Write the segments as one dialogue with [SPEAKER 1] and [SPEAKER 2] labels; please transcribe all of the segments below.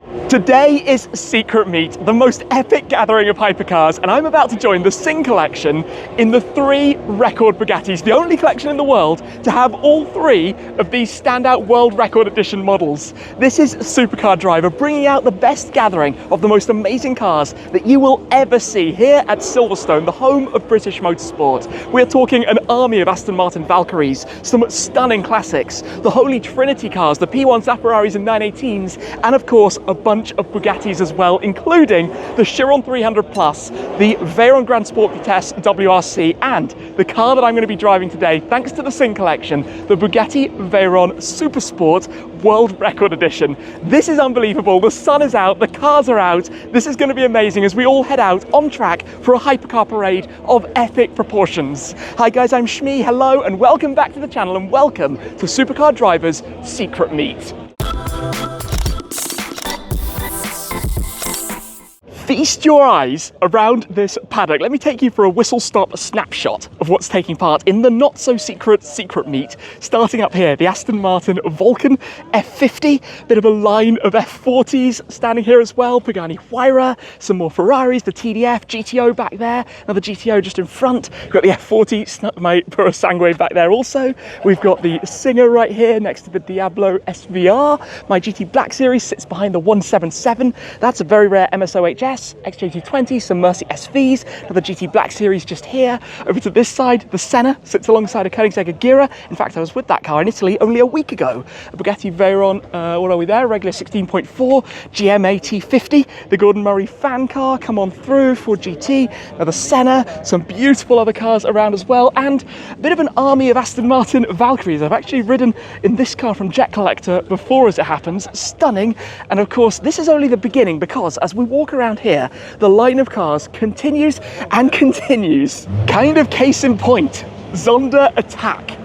[SPEAKER 1] Today is Secret Meet, the most epic gathering of hypercars, and I'm about to join the Singh Collection in the 3 record Bugattis, the only collection in the world to have all 3 of these standout World Record Edition models. This is SupercarDriver, bringing out the best gathering of the most amazing cars that you will ever see here at Silverstone, the home of British motorsport. We're talking an army of Aston Martin Valkyries, some stunning classics, the Holy Trinity cars, the P1s, LaFerraris and 918s, and of course a bunch of Bugattis as well, including the Chiron 300 Plus, the Veyron Grand Sport Vitesse WRC, and the car that I'm going to be driving today, thanks to the Singh Collection, the Bugatti Veyron Super Sport World Record Edition. This is unbelievable. The sun is out, the cars are out. This is going to be amazing as we all head out on track for a hypercar parade of epic proportions. Hi guys, I'm Shmi. Hello and welcome back to the channel and welcome to SupercarDriver's Secret Meet. Feast your eyes around this paddock. Let me take you for a whistle-stop snapshot of what's taking part in the not-so-secret Secret Meet. Starting up here, the Aston Martin Vulcan F50, bit of a line of F40s standing here as well, Pagani Huayra, some more Ferraris, the TDF, GTO back there, another GTO just in front. We've got the F40, my Puro Sangue back there also. We've got the Singer right here next to the Diablo SVR. My GT Black Series sits behind the 177. That's a very rare MSOHS. XJ220, some Mercy SVs, another GT Black Series just here. Over to this side, the Senna sits alongside a Koenigsegg Agera. In fact, I was with that car in Italy only a week ago. A Bugatti Veyron, what are we there? Regular 16.4, GMA T50, the Gordon Murray fan car, come on through for GT. Another Senna, some beautiful other cars around as well, and a bit of an army of Aston Martin Valkyries. I've actually ridden in this car from Jet Collector before, as it happens. Stunning. And of course, this is only the beginning, because as we walk around here, the line of cars continues and continues. Kind of case in point, Zonda Attack.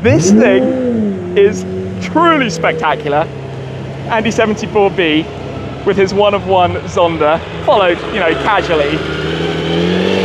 [SPEAKER 1] This thing is truly spectacular. Andy 74B with his one-of-one Zonda, followed, you know, casually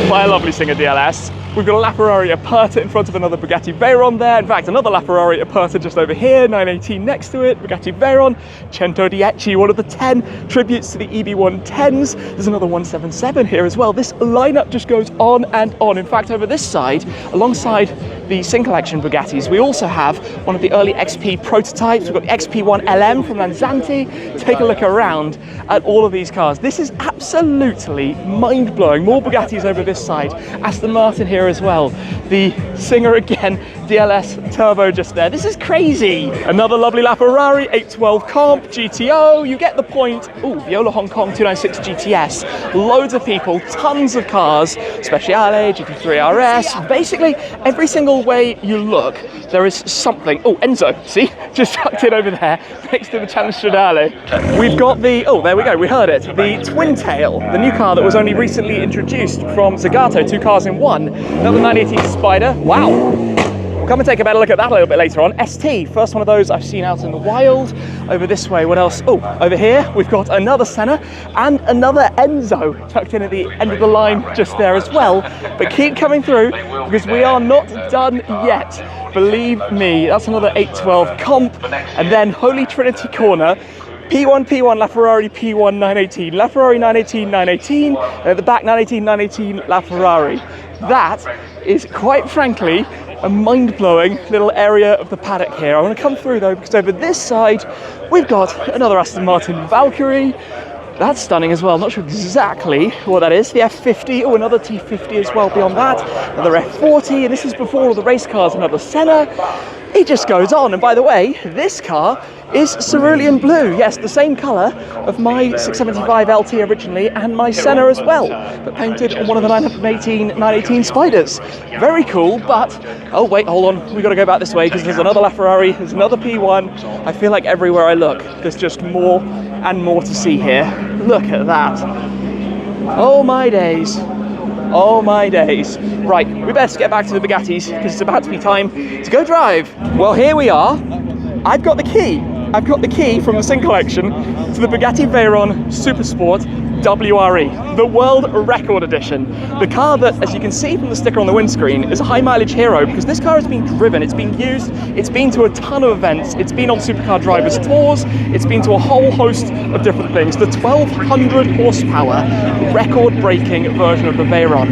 [SPEAKER 1] by a lovely Singer DLS. We've got a LaFerrari Aperta in front of another Bugatti Veyron there. In fact, another LaFerrari Aperta just over here, 918 next to it, Bugatti Veyron, Centodieci, one of the 10 tributes to the EB110s. There's another 177 here as well. This lineup just goes on and on. In fact, over this side, alongside the Singh Collection Bugattis, we also have one of the early XP prototypes. We've got the XP1 LM from Lanzanti. Take a look around at all of these cars. This is absolutely mind-blowing. More Bugattis over this side. Aston Martin here as well. The Singer again, DLS Turbo just there. This is crazy. Another lovely LaFerrari 812 Comp, GTO, you get the point. Ooh, Viola Hong Kong 296 GTS. Loads of people, tons of cars, Speciale, GT3 RS. Basically, every single way you look, there is something. Oh, Enzo, see? Just tucked in over there, next to the Challenge Stradale. We've got the, oh, there we go, we heard it. The Twin Tail, the new car that was only recently introduced from Zagato, 2 cars in 1. Another 918 Spider, wow. We'll come and take a better look at that a little bit later on. ST, first one of those I've seen out in the wild. Over this way, what else? Oh, over here, we've got another Senna and another Enzo tucked in at the end of the line just there as well. But keep coming through because we are not done yet. Believe me, that's another 812 Comp. And then Holy Trinity Corner. P1, LaFerrari, P1, 918, LaFerrari 918, 918, and at the back 918, 918, LaFerrari. That is quite frankly a mind-blowing little area of the paddock here. I want to come through though, because over this side we've got another Aston Martin Valkyrie. That's stunning as well. Not sure exactly what that is. The F50, oh, another T50 as well beyond that. Another F40, and this is before all the race cars, another Senna. It just goes on. And by the way, this car is cerulean blue. Yes, the same colour of my 675 LT originally and my Senna as well, but painted on one of the 918 Spyders. Very cool, but, oh wait, hold on. We've got to go back this way because there's another LaFerrari, there's another P1. I feel like everywhere I look, there's just more and more to see here. Look at that. Oh my days. Oh my days. Right, we best get back to the Bugattis because it's about to be time to go drive. Well, here we are. I've got the key I've got the key from the Singh Collection to the Bugatti Veyron Super Sport WRE, the World Record Edition. The car that, as you can see from the sticker on the windscreen, is a high mileage hero because this car has been driven, it's been used, it's been to a ton of events, it's been on Supercar Drivers Tours, it's been to a whole host of different things. The 1200 horsepower record-breaking version of the Veyron.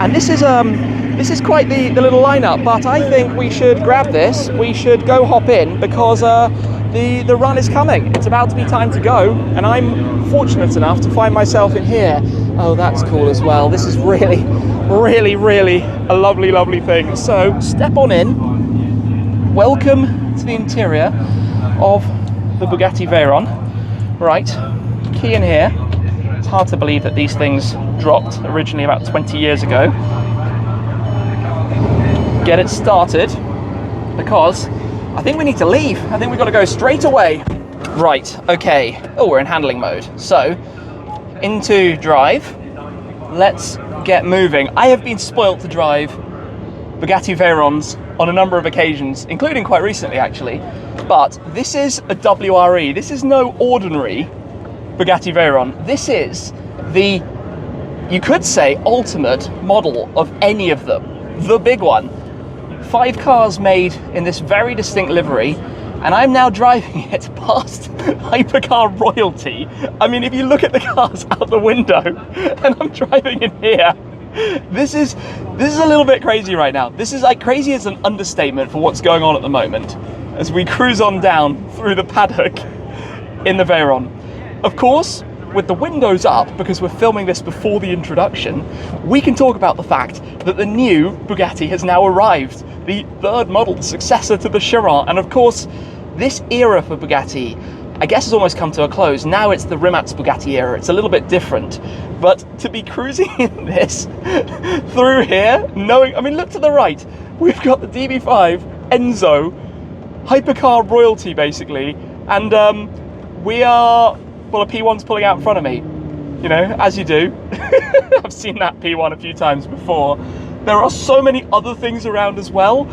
[SPEAKER 1] And this is quite the little lineup, but I think we should grab this, we should go hop in because the run is coming. It's about to be time to go, and I'm fortunate enough to find myself in here. Oh, that's cool as well. This is really, really, really a lovely, lovely thing. So step on in. Welcome to the interior of the Bugatti Veyron. Right, key in here. It's hard to believe that these things dropped originally about 20 years ago. Get it started because I think we need to leave. I think we've got to go straight away. Right, okay. Oh, we're in handling mode. So, into drive. Let's get moving. I have been spoilt to drive Bugatti Veyrons on a number of occasions, including quite recently actually. But this is a WRE. This is no ordinary Bugatti Veyron. This is the, you could say, ultimate model of any of them. The big one. 5 cars made in this very distinct livery, and I'm now driving it past Hypercar royalty. I mean, if you look at the cars out the window, and I'm driving in here, this is a little bit crazy right now. This is like crazy as an understatement for what's going on at the moment, as we cruise on down through the paddock in the Veyron. Of course, with the windows up, because we're filming this before the introduction, we can talk about the fact that the new Bugatti has now arrived. The third model, the successor to the Chiron. And of course, this era for Bugatti, I guess, has almost come to a close. Now it's the Rimac Bugatti era. It's a little bit different. But to be cruising in this through here, knowing, I mean, look to the right. We've got the DB5, Enzo, Hypercar royalty, basically. And we are, well, a P1's pulling out in front of me. You know, as you do. I've seen that P1 a few times before. There are so many other things around as well,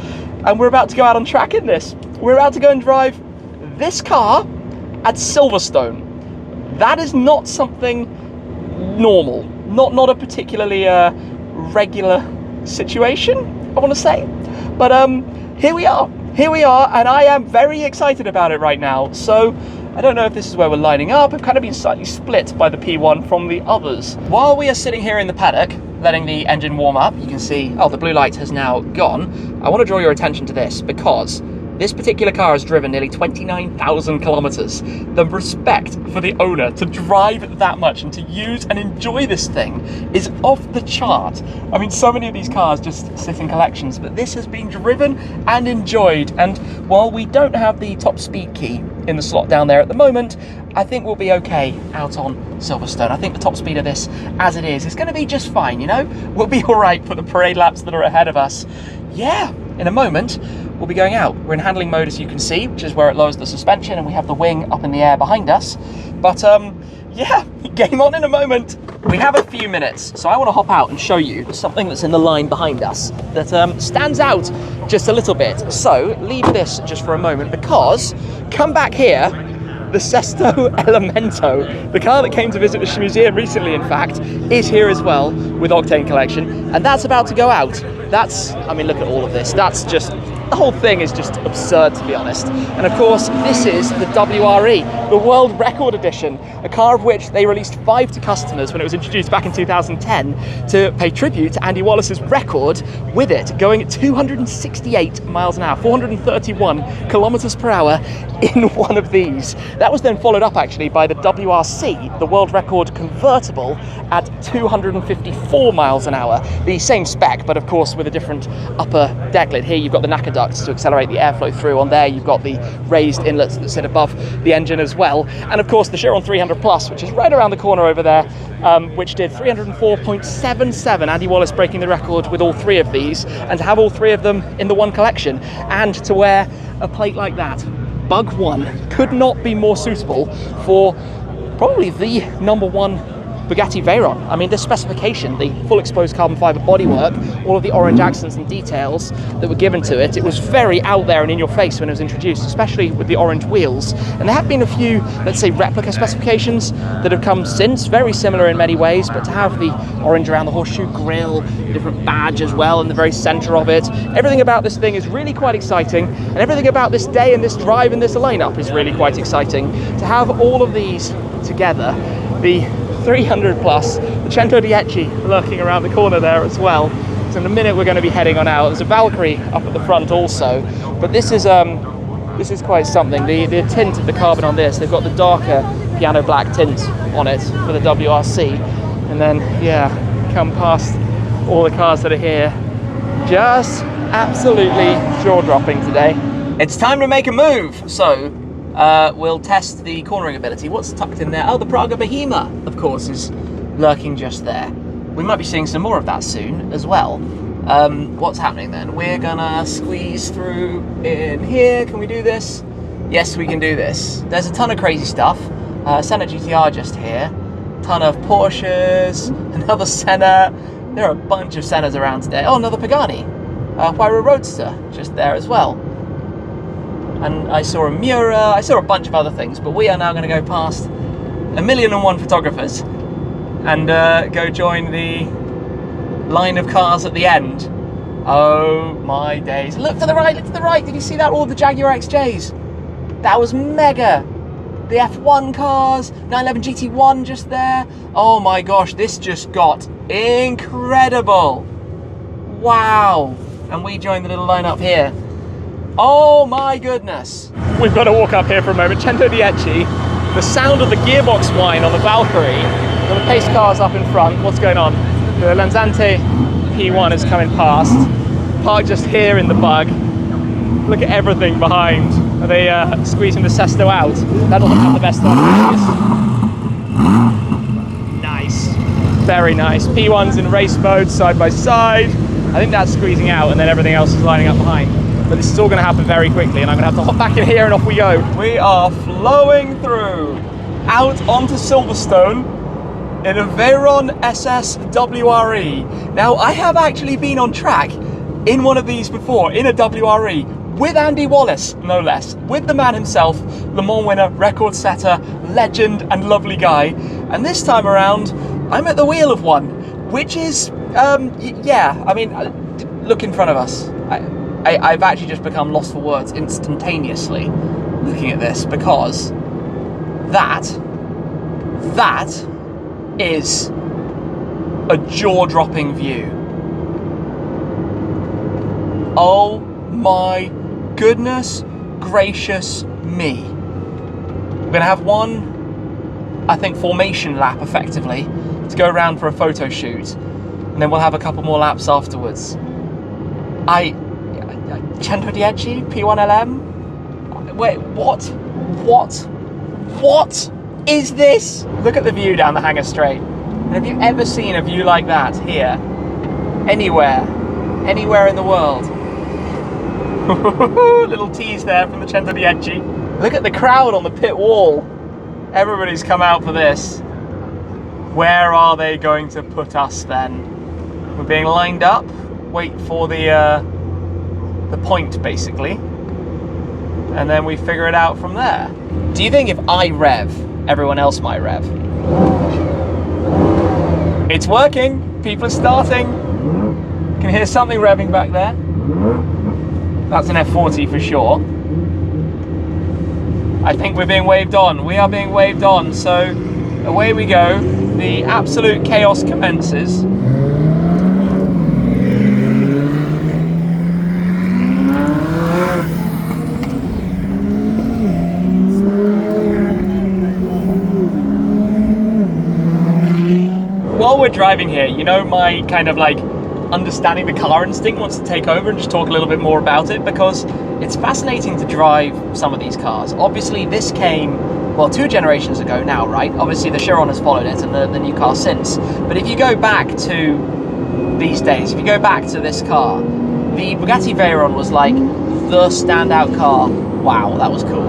[SPEAKER 1] and we're about to go out on track in this. We're about to go and drive this car at Silverstone. That is not something normal, not a particularly regular situation, I want to say. But here we are, and I am very excited about it right now. So I don't know if this is where we're lining up. I've kind of been slightly split by the P1 from the others. While we are sitting here in the paddock, letting the engine warm up, you can see, oh, the blue light has now gone. I want to draw your attention to this because this particular car has driven nearly 29,000 kilometers. The respect for the owner to drive that much and to use and enjoy this thing is off the chart. I mean, so many of these cars just sit in collections, but this has been driven and enjoyed. And while we don't have the top speed key in the slot down there at the moment, I think we'll be okay out on Silverstone. I think the top speed of this, as it is going to be just fine, you know? We'll be all right for the parade laps that are ahead of us. Yeah, in a moment, we'll be going out. We're in handling mode, as you can see, which is where it lowers the suspension, and we have the wing up in the air behind us. But, yeah, game on in a moment. We have a few minutes, so I want to hop out and show you something that's in the line behind us that stands out just a little bit. So, leave this just for a moment, because come back here, the Sesto Elemento, the car that came to visit the museum recently, in fact, is here as well with Octane Collection, and that's about to go out. That's, I mean, look at all of this. That's just, the whole thing is just absurd, to be honest. And of course, this is the WRE, the World Record Edition, a car of which they released 5 to customers when it was introduced back in 2010 to pay tribute to Andy Wallace's record with it, going at 268 miles an hour, 431 kilometers per hour in one of these. That was then followed up actually by the WRC, the world record convertible, at 254 miles an hour. The same spec, but of course with a different upper deck lid. Here you've got the NACA ducts to accelerate the airflow through. On there you've got the raised inlets that sit above the engine as well. And of course the Chiron 300 Plus, which is right around the corner over there, which did 304.77. Andy Wallace breaking the record with all 3 of these, and to have all 3 of them in the one collection, and to wear a plate like that. Bug 1 could not be more suitable for probably the #1 Bugatti Veyron. I mean, this specification, the full exposed carbon fiber bodywork, all of the orange accents and details that were given to it, it was very out there and in your face when it was introduced, especially with the orange wheels. And there have been a few, let's say, replica specifications that have come since, very similar in many ways, but to have the orange around the horseshoe grille, the different badge as well in the very center of it, everything about this thing is really quite exciting, and everything about this day and this drive and this lineup is really quite exciting. To have all of these together, the 300 plus, the Centodieci lurking around the corner there as well. So in a minute we're going to be heading on out. There's a Valkyrie up at the front also, but this is quite something. The tint of the carbon on this, they've got the darker piano black tint on it for the WRC, and then yeah, come past all the cars that are here, just absolutely jaw-dropping today. It's time to make a move, so we'll test the cornering ability. What's tucked in there? Oh, the Praga Behemoth, of course, is lurking just there. We might be seeing some more of that soon as well. What's happening then? We're gonna squeeze through in here. Can we do this? Yes, we can do this. There's a ton of crazy stuff. Senna GTR just here. Ton of Porsches, another Senna. There are a bunch of Sennas around today. Oh, another Pagani. Huayra Roadster just there as well. And I saw a Miura, I saw a bunch of other things, but we are now going to go past 1,000,001 photographers and go join the line of cars at the end. Oh my days. Look to the right, look to the right. Did you see that? All the Jaguar XJs. That was mega. The F1 cars, 911 GT1 just there. Oh my gosh, this just got incredible. Wow. And we joined the little lineup here. Oh my goodness. We've got to walk up here for a moment. Centodieci, the sound of the gearbox whine on the Valkyrie, and the pace cars up in front. What's going on? The Lanzante P1 is coming past. Parked just here in the bug. Look at everything behind. Are they squeezing the Sesto out? That doesn't have the best on. Nice. Very nice. P1's in race mode, side by side. I think that's squeezing out, and then everything else is lining up behind. But this is all going to happen very quickly, and I'm going to have to hop back in here and off we go. We are flowing through, out onto Silverstone in a Veyron SS WRE. Now, I have actually been on track in one of these before, in a WRE, with Andy Wallace, no less, with the man himself, Le Mans winner, record setter, legend, and lovely guy. And this time around, I'm at the wheel of one, which is, yeah, I mean, look in front of us. I've actually just become lost for words instantaneously looking at this, because that is a jaw-dropping view. Oh my goodness gracious me. We're gonna have one, I think, formation lap effectively to go around for a photo shoot, and then we'll have a couple more laps afterwards. Centodieci, P1LM? Wait, what is this? Look at the view down the Hangar Straight. And have you ever seen a view like that here? Anywhere in the world? Little tease there from the Centodieci. Look at the crowd on the pit wall. Everybody's come out for this. Where are they going to put us then? We're being lined up. Wait for the point, basically, and then we figure it out from there. Do you think if I rev, everyone else might rev? It's working. People are starting. Can hear something revving back there. That's an F40 for sure. I think we're being waved on. We are being waved on, so away we go. The absolute chaos commences. While we're driving here, you know, my kind of like understanding the car instinct wants to take over and just talk a little bit more about it, because it's fascinating to drive some of these cars. Obviously this came, well, 2 generations ago now, right? Obviously the Chiron has followed it, and the new car since. But if you go back to these days, if you go back to this car, the Bugatti Veyron was like the standout car. Wow, that was cool.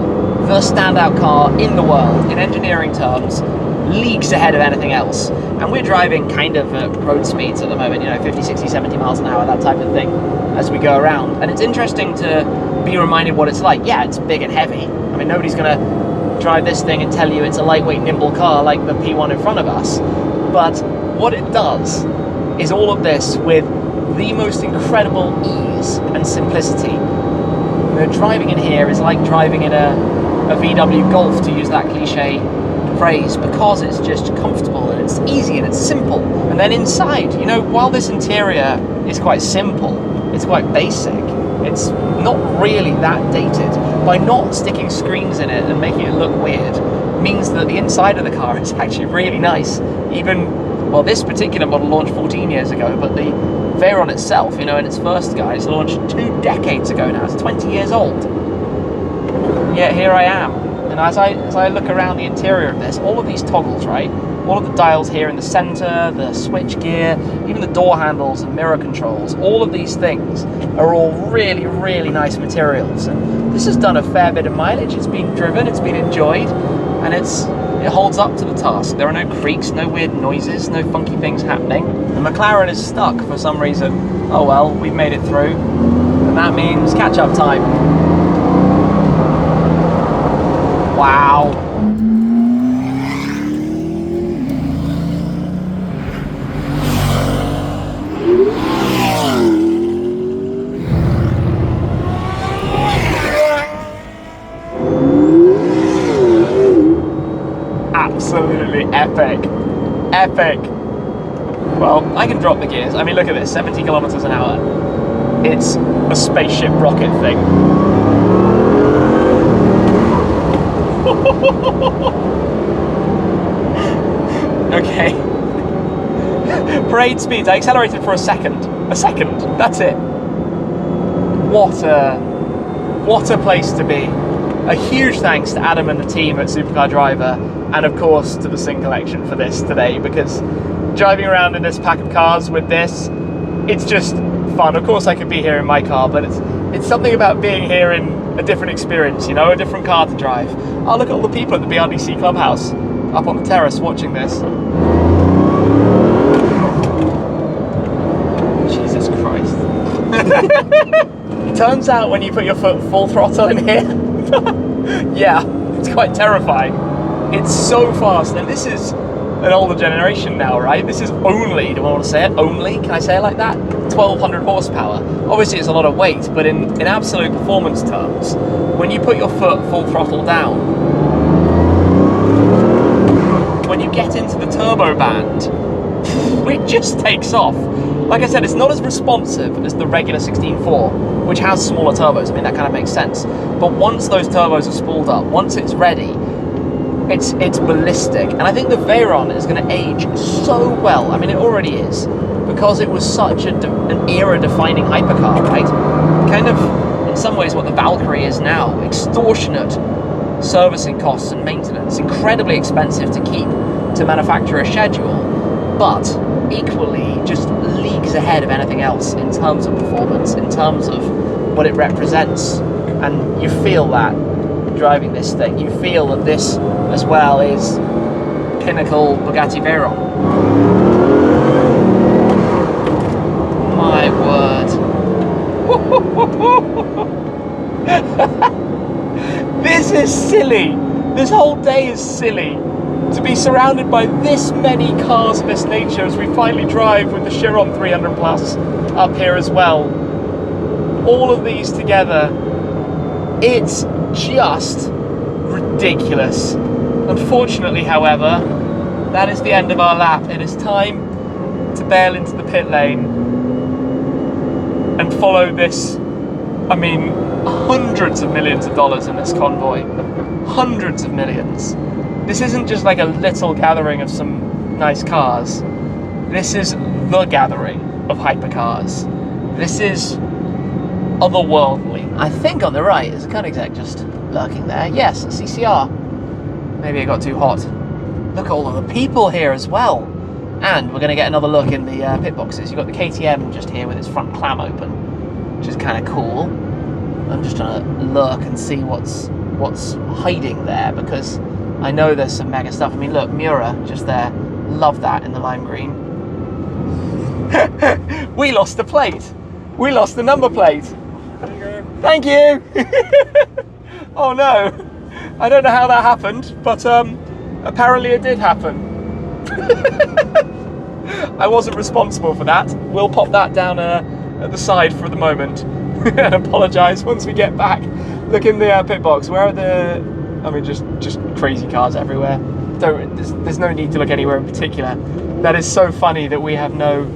[SPEAKER 1] The standout car in the world in engineering terms.
[SPEAKER 2] leagues ahead of anything else. And we're driving kind of at road speeds at the moment, you know, 50, 60, 70 miles an hour, that type of thing, as we go around. And it's interesting to be reminded what it's like. Yeah, it's big and heavy. I mean, nobody's going to drive this thing and tell you it's a lightweight, nimble car like the P1 in front of us. But what it does is all of this with the most incredible ease and simplicity. You know, driving in here is like driving in a VW Golf, to use that cliche phrase, because it's just comfortable and it's easy and it's simple. And then inside, you know, while this interior is quite simple, it's quite basic, it's not really that dated. By not sticking screens in it and making it look weird means that the inside of the car is actually really nice. Even, well, this particular model launched 14 years ago, but the Veyron itself, you know, in its first guise, launched 2 decades ago now. It's 20 years old. And yet here I am. And as I look around the interior of this, all of these toggles, right? All of the dials here in the center, the switch gear, even the door handles and mirror controls, all of these things are all really, really nice materials. And this has done a fair bit of mileage. It's been driven, it's been enjoyed, and it holds up to the task. There are no creaks, no weird noises, no funky things happening. The McLaren is stuck for some reason. Oh well, we've made it through. And that means catch-up time. Wow. Absolutely epic. Epic. Well, I can drop the gears. I mean, look at this, 70 kilometers an hour. It's a spaceship rocket thing. Okay. Parade speeds. I accelerated for a second. A second. That's it. What a place to be. A huge thanks to Adam and the team at SupercarDriver, and of course to the Singh Collection for this today, because driving around in this pack of cars with this, it's just fun. Of course I could be here in my car, but it's something about being here in a different experience, you know, a different car to drive. Oh, look at all the people at the BRDC clubhouse up on the terrace watching this. Jesus Christ. Turns out when you put your foot full throttle in here, yeah, it's quite terrifying. It's so fast, and this is an older generation now, right? This is only, do I want to say it? Only? Can I say it like that? 1200 horsepower. Obviously it's a lot of weight, but in absolute performance terms, when you put your foot full throttle down, when you get into the turbo band, it just takes off. Like I said, it's not as responsive as the regular 16.4, which has smaller turbos. I mean, that kind of makes sense. But once those turbos are spooled up, once it's ready, it's ballistic. And I think the Veyron is going to age so well. I mean, it already is, because it was such an era-defining hypercar, right? Kind of, in some ways, what the Valkyrie is now. Extortionate servicing costs and maintenance, incredibly expensive to keep to manufacture a schedule, but equally just leagues ahead of anything else in terms of performance, in terms of what it represents. And you feel that driving this thing. You feel that this as well is pinnacle Bugatti Veyron. My word. This is silly. This whole day is silly. To be surrounded by this many cars of this nature as we finally drive with the Chiron 300 Plus up here as well. All of these together, it's just ridiculous. Unfortunately, however, that is the end of our lap. It is time to bail into the pit lane and follow this, I mean, hundreds of millions of dollars in this convoy. Hundreds of millions. This isn't just like a little gathering of some nice cars. This is the gathering of hypercars. This is otherworldly. I think on the right is a Koenigsegg just lurking there. Yes, a CCR. Maybe it got too hot. Look at all of the people here as well. And we're going to get another look in the pit boxes. You've got the KTM just here with its front clam open, which is kind of cool. I'm just trying to lurk and see what's hiding there, because I know there's some mega stuff. I mean, look, Miura just there. Love that in the lime green. We lost the plate. We lost the number plate. Thank you. Oh no. I don't know how that happened, but apparently it did happen. I wasn't responsible for that. We'll pop that down at the side for the moment and apologise once we get back. Look in the pit box. Where are the... I mean, just crazy cars everywhere. There's no need to look anywhere in particular. That is so funny that we have no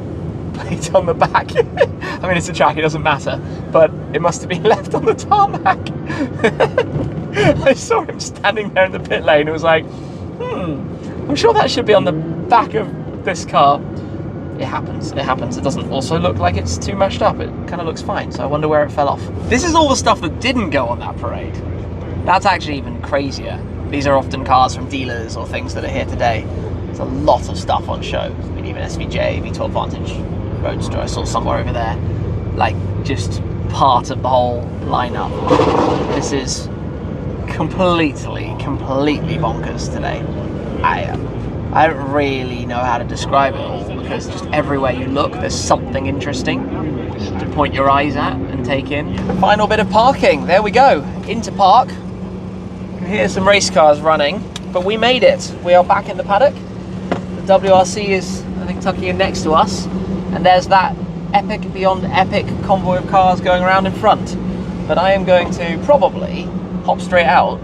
[SPEAKER 2] plate on the back. I mean, it's a track, it doesn't matter, but it must have been left on the tarmac. I saw him standing there in the pit lane. It was like, I'm sure that should be on the back of this car. It happens. It doesn't also look like it's too mashed up. It kind of looks fine, so I wonder where it fell off. This is all the stuff that didn't go on that parade. That's actually even crazier. These are often cars from dealers or things that are here today. There's a lot of stuff on show. I mean, even SVJ, V12 Vantage, Roadster, I saw somewhere over there. Like, just part of the whole lineup. This is completely bonkers today. I don't really know how to describe it all, because just everywhere you look, there's something interesting to point your eyes at and take in. Final bit of parking. There we go. Into park. Here's some race cars running, but we made it. We are back in the paddock. The WRC is, I think, tucking in next to us, and there's that epic beyond epic convoy of cars going around in front. But I am going to probably hop straight out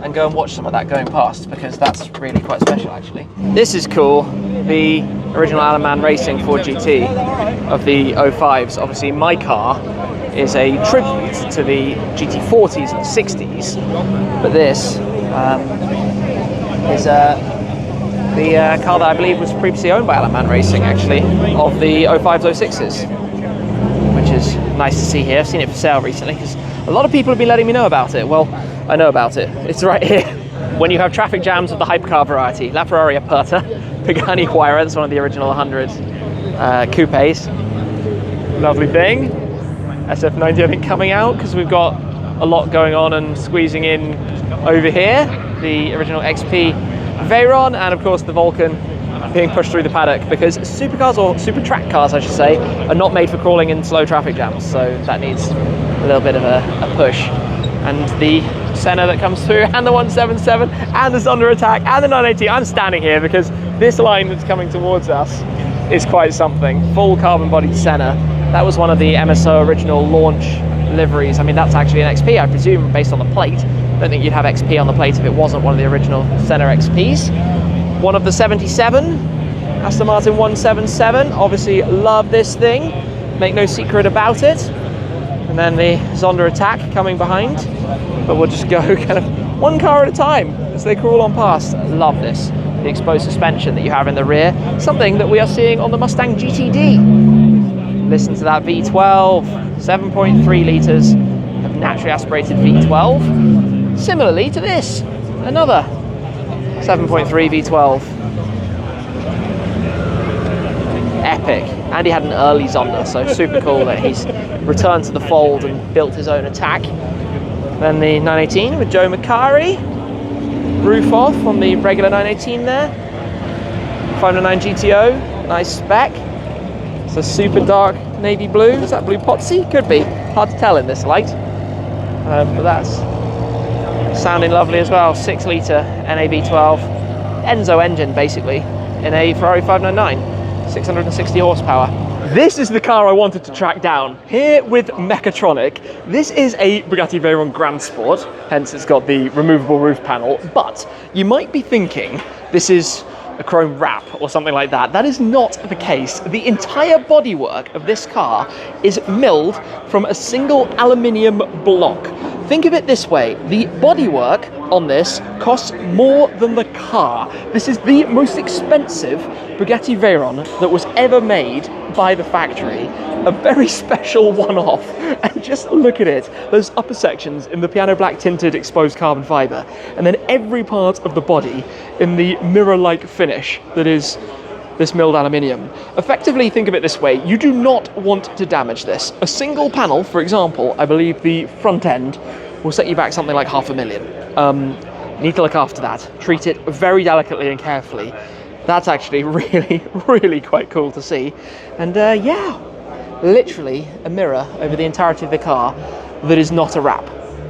[SPEAKER 2] and go and watch some of that going past, because that's really quite special, actually. This is cool. The original Alan Mann Racing Ford GT of the 05s. Obviously, my car is a tribute to the GT40s and 60s, but this is the car that I believe was previously owned by Alan Mann Racing, actually, of the 05s, 06s, which is nice to see here. I've seen it for sale recently, because a lot of people have been letting me know about it. Well, I know about it. It's right here. When you have traffic jams of the hypercar variety, LaFerrari Aperta, Pagani Huayra, that's one of the original 100 coupes. Lovely thing. SF90, I think, coming out, because we've got a lot going on and squeezing in over here. The original XP Veyron, and of course the Vulcan being pushed through the paddock, because supercars, or super track cars I should say, are not made for crawling in slow traffic jams, so that needs a little bit of a push. And the Senna that comes through, and the 177, and the Under Attack, and the 980. I'm standing here because this line that's coming towards us is quite something. Full carbon bodied Senna. That was one of the MSO original launch liveries. I mean, that's actually an XP, I presume, based on the plate. I don't think you'd have XP on the plate if it wasn't one of the original Senna XPs. One of the 77, Aston Martin 177. Obviously love this thing, make no secret about it. And then the Zonda Attack coming behind. But we'll just go kind of one car at a time as they crawl on past. Love this. The exposed suspension that you have in the rear, something that we are seeing on the Mustang GTD. Listen to that V12, 7.3 litres of naturally aspirated V12. Similarly to this, another 7.3 V12. Epic. And he had an early Zonda, so super cool that he's returned to the fold and built his own attack. Then the 918 with Joe Macari. Roof off on the regular 918 there. 509 GTO, nice spec. It's a super dark navy blue. Is that blue Potsy? Could be. Hard to tell in this light. But that's sounding lovely as well. 6 litre NAB12 Enzo engine basically in a Ferrari 599, 660 horsepower. This is the car I wanted to track down, here with Mechatronic. This is a Bugatti Veyron Grand Sport, hence it's got the removable roof panel, but you might be thinking this is a chrome wrap or something like that. That is not the case. The entire bodywork of this car is milled from a single aluminium block. Think of it this way, the bodywork on this costs more than the car. This is the most expensive Bugatti Veyron that was ever made by the factory. A very special one-off. And just look at it, those upper sections in the piano black tinted exposed carbon fibre, and then every part of the body in the mirror-like finish that is this milled aluminium. Effectively, think of it this way, you do not want to damage this. A single panel, for example, I believe the front end will set you back something like $500,000.
[SPEAKER 1] need to look after that. Treat it very delicately and carefully. That's actually really, really quite cool to see. And yeah, literally a mirror over the entirety of the car that is not a wrap.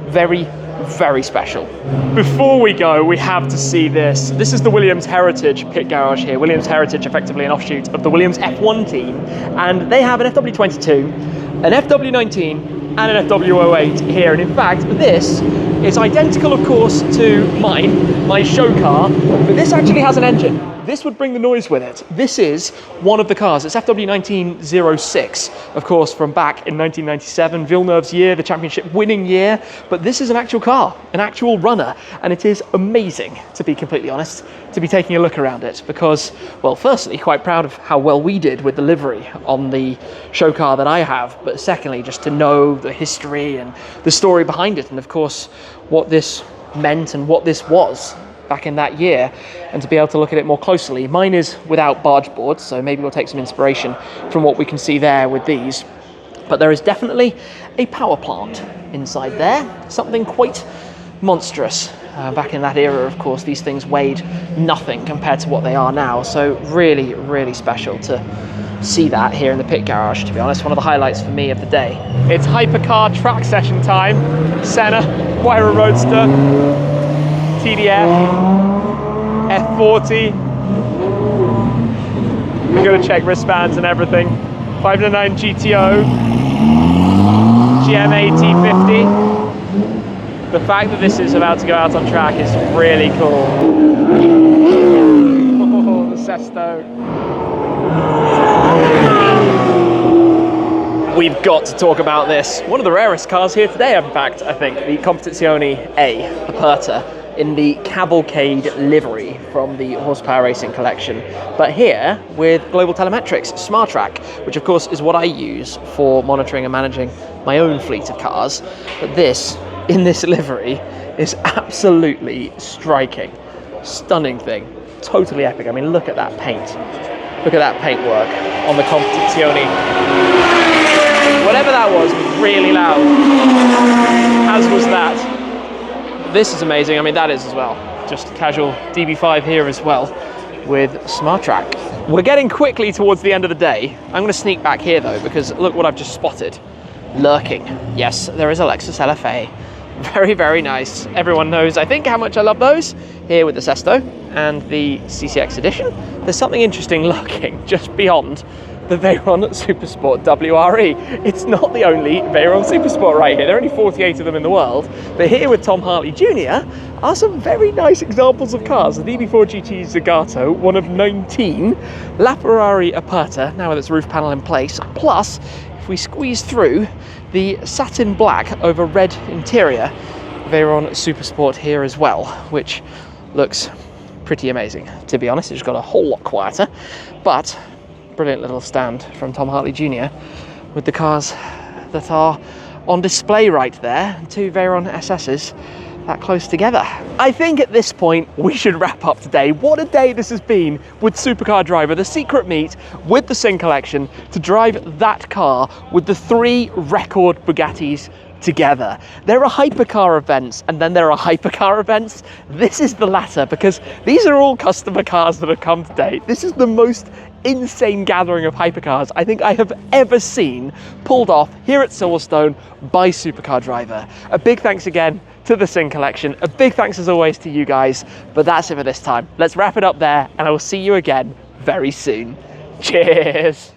[SPEAKER 1] Very, very special. Before we go, we have to see this. This is the Williams Heritage pit garage here. Williams Heritage, effectively an offshoot of the Williams F1 team. And they have an FW22, an FW19, and an FW08 here. And in fact, this is identical, of course, to mine, my show car, but this actually has an engine. This would bring the noise with it. This is one of the cars. It's FW1906, of course, from back in 1997, Villeneuve's year, the championship winning year. But this is an actual car, an actual runner. And it is amazing, to be completely honest, to be taking a look around it because, well, firstly, quite proud of how well we did with the livery on the show car that I have. But secondly, just to know the history and the story behind it. And of course, what this meant and what this was back in that year, and to be able to look at it more closely. Mine is without barge boards, so maybe we'll take some inspiration from what we can see there with these. But there is definitely a power plant inside there, something quite monstrous. Back in that era, of course, these things weighed nothing compared to what they are now, so really, really special to see that here in the pit garage, to be honest. One of the highlights for me of the day. It's Hypercar track session time. Senna, Veyron Roadster, TDF, F40. We're going to check wristbands and everything. 509 GTO, GM8050. The fact that this is about to go out on track is really cool. Oh, the Sesto. We've got to talk about this. One of the rarest cars here today, in fact, I think. The Competizione A Aperta in the Cavalcade livery from the Horsepower Racing collection. But here with global telemetrics, SmartTrack, which of course is what I use for monitoring and managing my own fleet of cars. But this, in this livery, is absolutely striking. Stunning thing. Totally epic. I mean, look at that paint. Look at that paintwork on the Competizione. Whatever that was really loud, as was that. This is amazing. I mean, that is as well. Just casual DB5 here as well with SmartTrack. We're getting quickly towards the end of the day. I'm going to sneak back here though, because look what I've just spotted. Lurking. Yes, there is a Lexus LFA. Very, very nice. Everyone knows, I think, how much I love those. Here with the Sesto and the CCX edition. There's something interesting lurking just beyond the Veyron Super Sport WRE. It's not the only Veyron Super Sport right here. There are only 48 of them in the world. But here with Tom Hartley Jr. are some very nice examples of cars. The DB4 GT Zagato, one of 19. LaFerrari Aperta, now with its roof panel in place. Plus, if we squeeze through, the satin black over red interior Veyron Super Sport here as well, which looks pretty amazing. To be honest, it's got a whole lot quieter, but brilliant little stand from Tom Hartley Jr. with the cars that are on display right there. Two Veyron SSs that close together. I think at this point we should wrap up today. What a day this has been with Supercar Driver, the secret meet with the Singh Collection to drive that car with the 3 record Bugattis together. There are hypercar events and then there are hypercar events. This is the latter because these are all customer cars that have come today. This is the most insane gathering of hypercars I think I have ever seen pulled off here at Silverstone by Supercar Driver. A big thanks again to the Singh Collection. A big thanks as always to you guys, but that's it for this time. Let's wrap it up there and I will see you again very soon. Cheers.